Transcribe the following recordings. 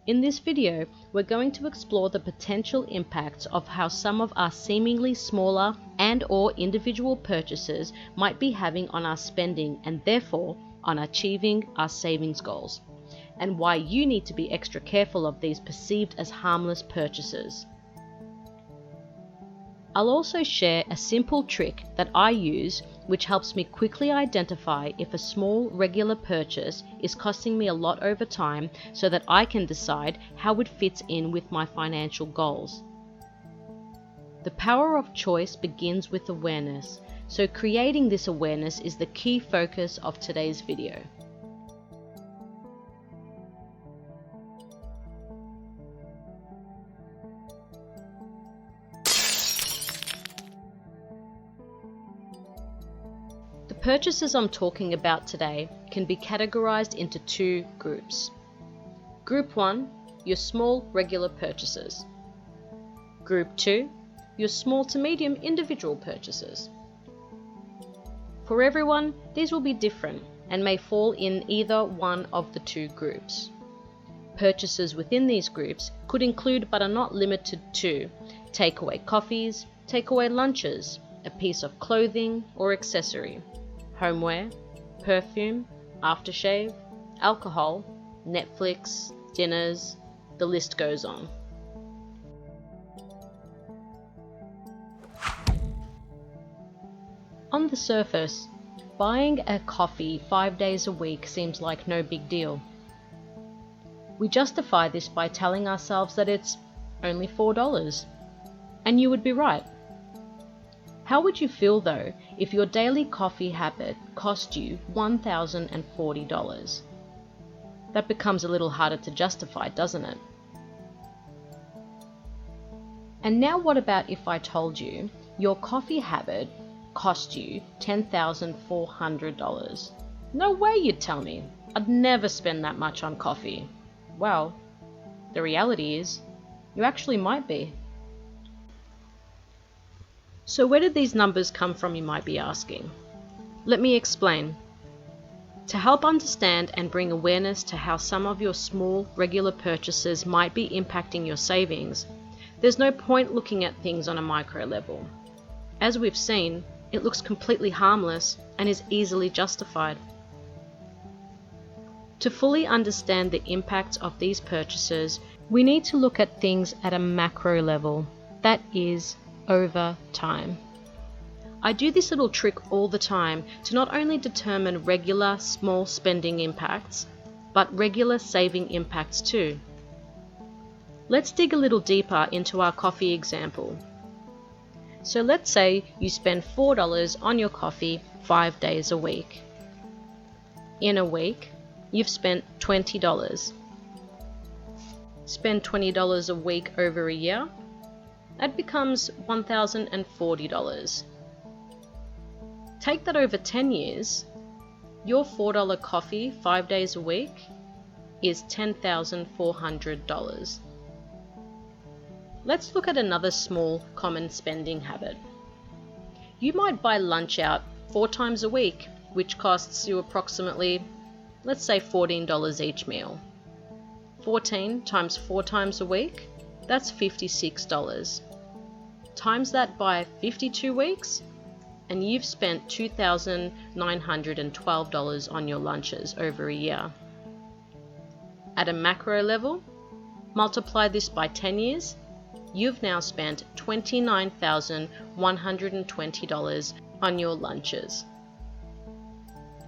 In this video, we're going to explore the potential impacts of how some of our seemingly smaller and/or individual purchases might be having on our spending and therefore on achieving our savings goals, and why you need to be extra careful of these perceived as harmless purchases. I'll also share a simple trick that I use which helps me quickly identify if a small regular purchase is costing me a lot over time so that I can decide how it fits in with my financial goals. The power of choice begins with awareness, so creating this awareness is the key focus of today's video. The purchases I'm talking about today can be categorized into two groups. Group 1, your small regular purchases. Group 2, your small to medium individual purchases. For everyone, these will be different and may fall in either one of the two groups. Purchases within these groups could include but are not limited to takeaway coffees, takeaway lunches, a piece of clothing or accessory, homeware, perfume, aftershave, alcohol, Netflix, dinners, the list goes on. On the surface, buying a coffee 5 days a week seems like no big deal. We justify this by telling ourselves that it's only $4, and you would be right. How would you feel though if your daily coffee habit cost you $1,040? That becomes a little harder to justify, doesn't it? And now what about if I told you your coffee habit cost you $10,400? No way, you'd tell me. I'd never spend that much on coffee. Well, the reality is, you actually might be. So where did these numbers come from, you might be asking? Let me explain. To help understand and bring awareness to how some of your small, regular purchases might be impacting your savings, there's no point looking at things on a micro level. As we've seen, it looks completely harmless and is easily justified. To fully understand the impacts of these purchases, we need to look at things at a macro level, that is, over time. I do this little trick all the time to not only determine regular small spending impacts, but regular saving impacts too. Let's dig a little deeper into our coffee example. So let's say you spend $4 on your coffee 5 days a week. In a week, you've spent $20. Spend $20 a week over a year, that becomes $1,040. Take that over 10 years, your $4 coffee 5 days a week is $10,400. Let's look at another small common spending habit. You might buy lunch out 4 times a week, which costs you approximately, let's say $14 each meal. 14 times 4 times a week, that's $56. Times that by 52 weeks, and you've spent $2,912 on your lunches over a year. At a macro level, multiply this by 10 years, you've now spent $29,120 on your lunches.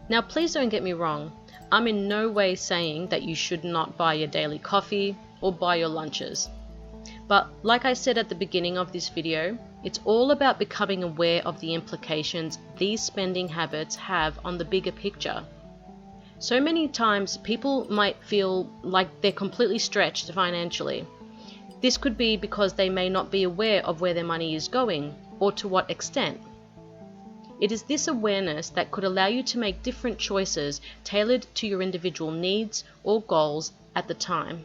Now please don't get me wrong, I'm in no way saying that you should not buy your daily coffee or buy your lunches. But like I said at the beginning of this video, it's all about becoming aware of the implications these spending habits have on the bigger picture. So many times people might feel like they're completely stretched financially. This could be because they may not be aware of where their money is going or to what extent. It is this awareness that could allow you to make different choices tailored to your individual needs or goals at the time.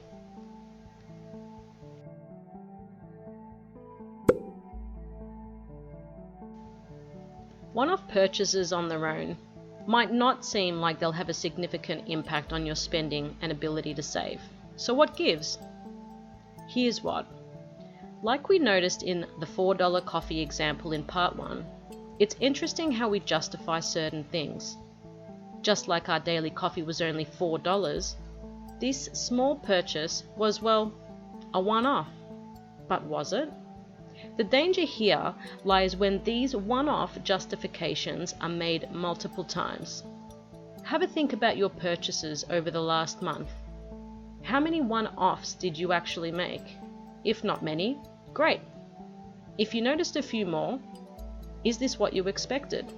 One-off purchases on their own might not seem like they'll have a significant impact on your spending and ability to save. So what gives? Here's what. Like we noticed in the $4 coffee example in part 1, it's interesting how we justify certain things. Just like our daily coffee was only $4, this small purchase was, well, a one-off. But was it? The danger here lies when these one-off justifications are made multiple times. Have a think about your purchases over the last month. How many one-offs did you actually make? If not many, great. If you noticed a few more, is this what you expected?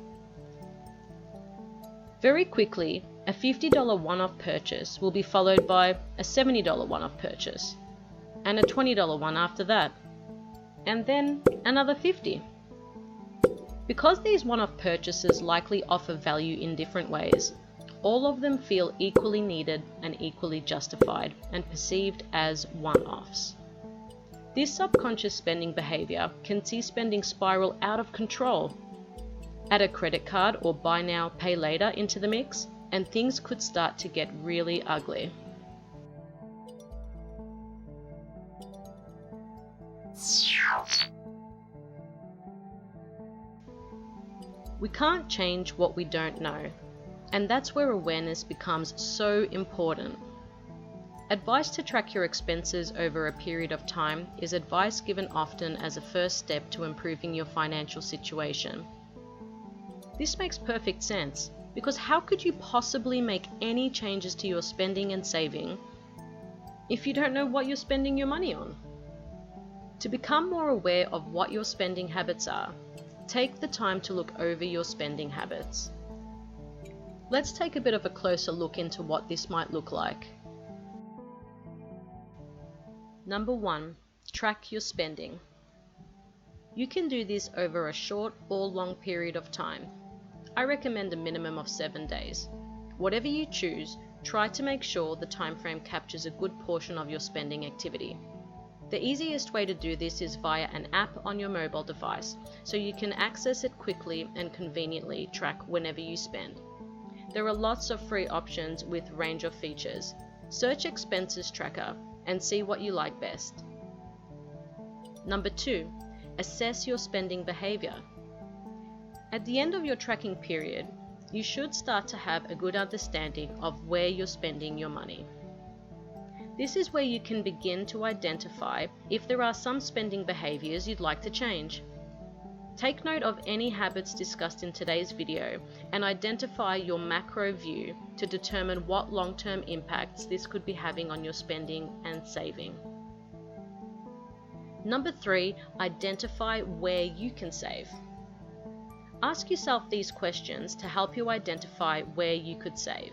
Very quickly, a $50 one-off purchase will be followed by a $70 one-off purchase, and a $20 one after that, and then another $50. Because these one-off purchases likely offer value in different ways, all of them feel equally needed and equally justified and perceived as one-offs. This subconscious spending behavior can see spending spiral out of control. Add a credit card or buy now, pay later into the mix, and things could start to get really ugly. We can't change what we don't know, and that's where awareness becomes so important. Advice to track your expenses over a period of time is advice given often as a first step to improving your financial situation. This makes perfect sense, because how could you possibly make any changes to your spending and saving if you don't know what you're spending your money on? To become more aware of what your spending habits are, take the time to look over your spending habits. Let's take a bit of a closer look into what this might look like. Number 1, track your spending. You can do this over a short or long period of time. I recommend a minimum of 7 days. Whatever you choose, try to make sure the time frame captures a good portion of your spending activity. The easiest way to do this is via an app on your mobile device, so you can access it quickly and conveniently track whenever you spend. There are lots of free options with range of features. Search Expenses Tracker and see what you like best. Number 2, assess your spending behavior. At the end of your tracking period, you should start to have a good understanding of where you're spending your money. This is where you can begin to identify if there are some spending behaviors you'd like to change. Take note of any habits discussed in today's video and identify your macro view to determine what long-term impacts this could be having on your spending and saving. Number 3, identify where you can save. Ask yourself these questions to help you identify where you could save.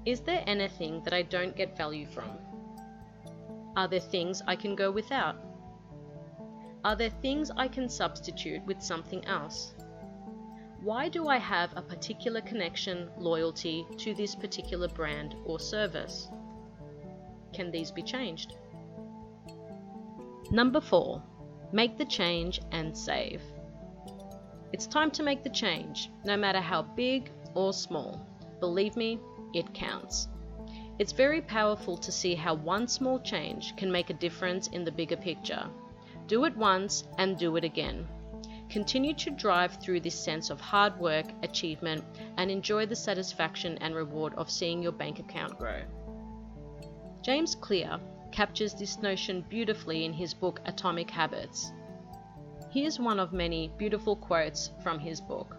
Is there anything that I don't get value from? Are there things I can go without? Are there things I can substitute with something else? Why do I have a particular connection, loyalty to this particular brand or service? Can these be changed? Number 4, make the change and save. It's time to make the change, no matter how big or small. Believe me, it counts. It's very powerful to see how one small change can make a difference in the bigger picture. Do it once and do it again. Continue to drive through this sense of hard work, achievement, and enjoy the satisfaction and reward of seeing your bank account grow. James Clear captures this notion beautifully in his book Atomic Habits. Here's one of many beautiful quotes from his book.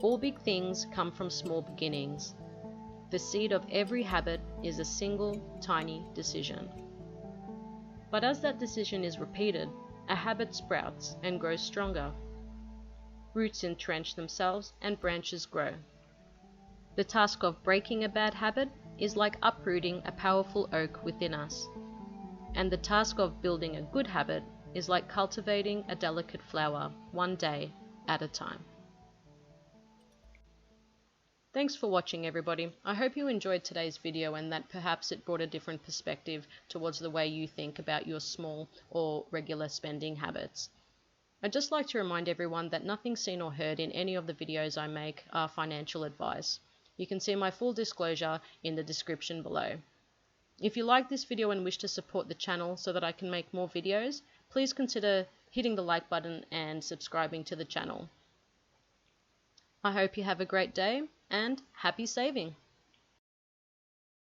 All big things come from small beginnings. The seed of every habit is a single, tiny decision. But as that decision is repeated, a habit sprouts and grows stronger. Roots entrench themselves and branches grow. The task of breaking a bad habit is like uprooting a powerful oak within us. And the task of building a good habit is like cultivating a delicate flower one day at a time. Thanks for watching, everybody. I hope you enjoyed today's video and that perhaps it brought a different perspective towards the way you think about your small or regular spending habits. I'd just like to remind everyone that nothing seen or heard in any of the videos I make are financial advice. You can see my full disclosure in the description below. If you like this video and wish to support the channel so that I can make more videos, please consider hitting the like button and subscribing to the channel. I hope you have a great day and happy saving!